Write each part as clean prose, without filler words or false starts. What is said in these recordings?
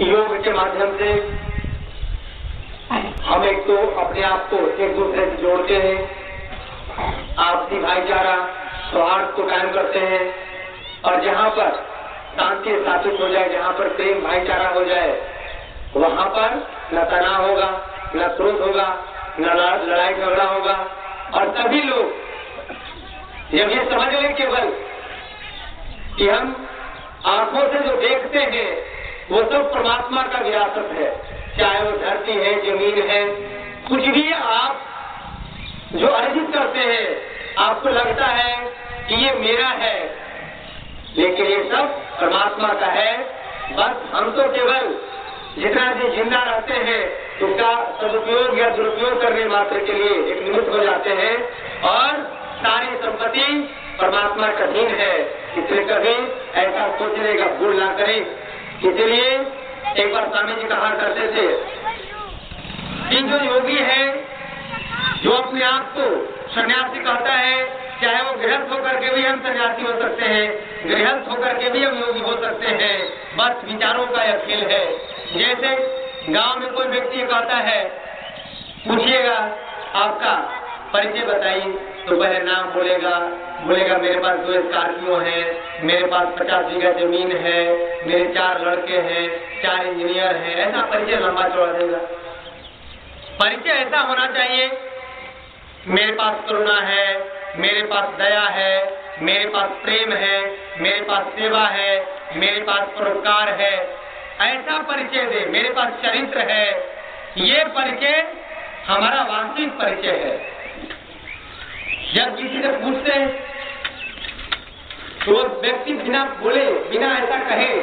योग के माध्यम से हम एक तो अपने आप को एक दूसरे से जोड़ते हैं, आपसी भाईचारा सौहार्द को कायम करते हैं, और जहाँ पर शांति स्थापित हो जाए, जहाँ पर प्रेम भाईचारा हो जाए, वहाँ पर न तनाव होगा, न क्रोध होगा, न लड़ाई झगड़ा होगा। और सभी लोग जब ये समझ लें केवल कि हम आंखों से जो देखते हैं वो सब परमात्मा का विरासत है, चाहे वो धरती है, जमीन है, कुछ भी आप जो अर्जित करते हैं आपको लगता है कि ये मेरा है, लेकिन ये सब परमात्मा का है। बस हम तो केवल जितना भी जिंदा रहते हैं उसका सदुपयोग या दुरुपयोग करने मात्र के लिए एक निमित्त हो जाते हैं, और सारी संपत्ति परमात्मा का अधीन है। इसलिए कभी ऐसा सोचने का भूल ना करें। इसलिए एक बार स्वामी जी कहा करते थे कि जो योगी है, जो अपने आप को सन्यासी कहता है, चाहे वो गृहस्थ होकर के भी हम सन्यासी हो सकते हैं, गृहस्थ होकर के भी हम योगी हो सकते हैं, बस विचारों का यह खेल है। जैसे गांव में कोई व्यक्ति कहता है, पूछिएगा आपका परिचय बताइए, तो वह नाम बोलेगा मेरे पास 2 स्कॉर्पियो है, मेरे पास 50 बीघा जमीन है, मेरे 4 लड़के हैं, 4 इंजीनियर हैं, ऐसा परिचय लंबा चौड़ा देगा। परिचय ऐसा होना चाहिए, मेरे पास करुणा है, मेरे पास दया है, मेरे पास प्रेम है, मेरे पास सेवा है, मेरे पास परोपकार है, ऐसा परिचय दे, मेरे पास चरित्र है। ये परिचय हमारा वास्तविक परिचय है। जब किसी से पूछते हैं तो व्यक्ति बिना बोले, बिना ऐसा कहे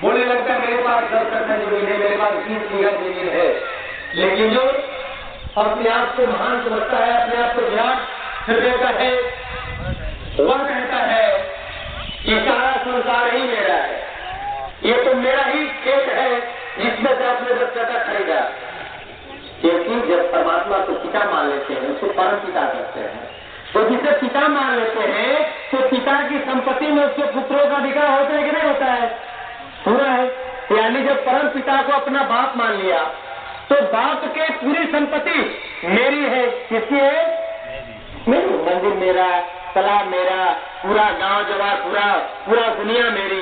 बोलने लगता है मेरे पास 10 कट्ठा जमीन है, मेरे पास 20 बीघा जमीन है। लेकिन जो अपने आप को महान समझता है, अपने आप को विराट हृदय का है, वह कहता है कि सारा संसार ही मेरा है, ये तो मेरा ही खेत है जिसमें से आपने 10 कट्ठा खरीदा। क्योंकि जब परमात्मा को पिता मान लेते हैं, उसको परम पिता कहते हैं, तो जिसे पिता मान लेते हैं तो पिता की संपत्ति में उसके पुत्रों का अधिकार होता है कि नहीं होता है? पूरा है। यानी जब परम पिता को अपना बाप मान लिया तो बाप के पूरी संपत्ति मेरी है। किसकी है? मेरी। मंदिर मेरा, तालाब मेरा, पूरा गांव जवार, पूरा दुनिया मेरी।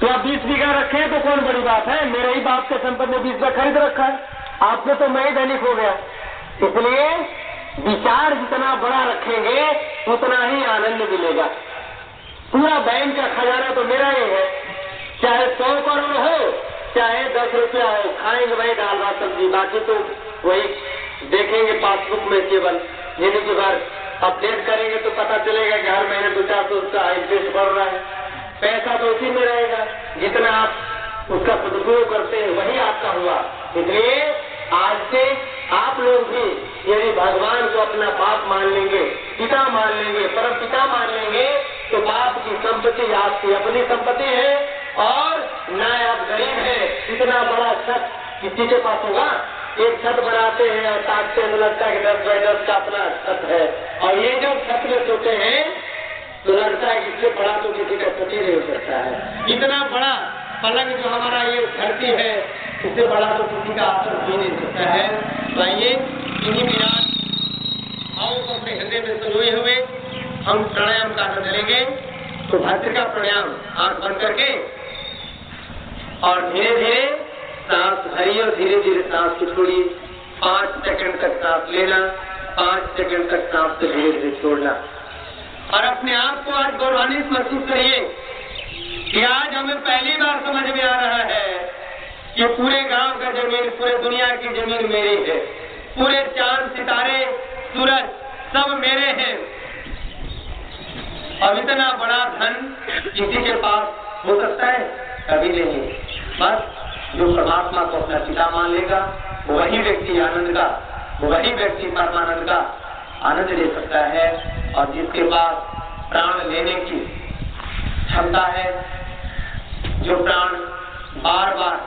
तो आप 20 बीघा रखे तो कौन बड़ी बात है? मेरे ही बाप के संपत्ति में 20 बीघा खरीद रखा है, आपने तो मैं ही धनिक हो गया। इसलिए विचार जितना बड़ा रखेंगे उतना ही आनंद मिलेगा। पूरा बैंक का खजाना तो मेरा ही है, चाहे 100 करोड़ हो, चाहे 10 रुपया हो, खाएंगे वही दाल भात सब्जी, बाकी तो वही देखेंगे पासबुक में केवल। जिनकी बार अपडेट करेंगे तो पता चलेगा कि हर महीने 200-400 उसका इंटरेस्ट बढ़ रहा है। पैसा तो उसी में रहेगा, जितना आप उसका सदुपयोग करते हैं वही आपका हुआ। इसलिए आज से आप लोग भी यदि भगवान को अपना बाप मान लेंगे, पिता मान लेंगे, परम पिता मान लेंगे, तो बाप की संपत्ति आपकी अपनी संपत्ति है। और न आप गरीब है, इतना बड़ा छत किसी के पास होगा? एक छत बनाते हैं और ताकते हैं, लगता है कि 10 बाई 10 का अपना छत है, और ये जो छत में सोते हैं तो लगता है कि इससे बड़ा तो किसी का छत ही नहीं हो सकता है। इतना बड़ा पलंग जो हमारा ये धरती है, इससे बड़ा तो किसी का आसन भी नहीं सकता है। तो आइए इन्हीं विराट भावों को अपने हृदय में सलोए हुए हम प्राणायाम का आनंद लेंगे। तो भस्त्रिका प्राणायाम आंख बंद करके और धीरे धीरे सांस भरिए और धीरे धीरे सांस को छोड़िए। 5 सेकंड तक सांस लेना, 5 सेकंड तक सांस को धीरे धीरे छोड़ना, और अपने आप को आज गौरवान्वित महसूस करिए कि आज हमें पहली बार समझ में आ रहा है कि पूरे गांव का जमीन, पूरे दुनिया की जमीन मेरी है, पूरे चांद सितारे सूरज सब मेरे हैं। अब इतना बड़ा धन किसी के पास हो सकता है? कभी नहीं। बस जो परमात्मा को अपना पिता मान लेगा वही व्यक्ति आनंद का, वही व्यक्ति परमानंद का आनंद ले सकता है। और जिसके पास प्राण लेने की क्षमता है, जो प्राण बार बार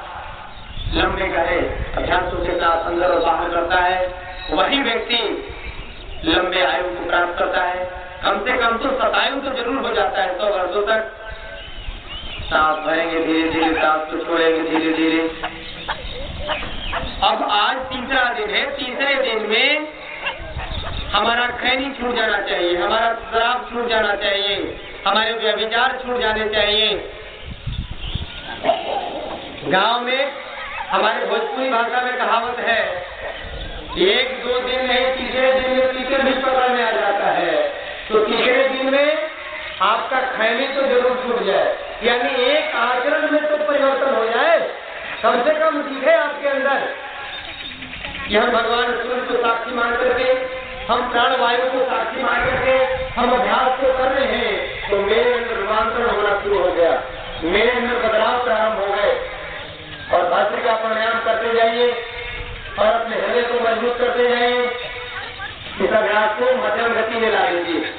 लंबे गहरे अभ्यासों के साथ अंदर और बाहर करता है, वही व्यक्ति लंबे आयु को प्राप्त करता है। कम से कम तो 7 आयु तो जरूर हो जाता है, 100 वर्षों तक। सांस भरेंगे धीरे धीरे, सांस को छोड़ेंगे धीरे धीरे। अब आज तीसरा दिन है। तीसरे दिन में हमारा खैनी छूट जाना चाहिए, हमारा शराब छूट जाना चाहिए, हमारे व्यभिचार छूट जाने चाहिए। गांव में हमारे भोजपुरी भाषा में कहावत है, एक दो दिन नहीं, तीसरे दिन में तीसरे भी पकड़ में आ जाता है। तो तीसरे दिन में आपका खैनी तो जरूर छूट जाए, यानी एक आचरण में तो परिवर्तन हो जाए, कम से कम दिखे आपके अंदर कि हम भगवान सूर्य को साक्षी मान करके, हम प्राण वायु को साक्षी मान करके हम अभ्यास को कर रहे हैं। तो मेरे अंदर रूपांतरण होना शुरू हो गया, मेरे अंदर बदलाव प्रारंभ हो गए। और भस्त्र का प्राणायाम करते जाइए और अपने हृदय को मजबूत करते जाइए। इस अभ्यास को मध्यम गति में ला लीजिए।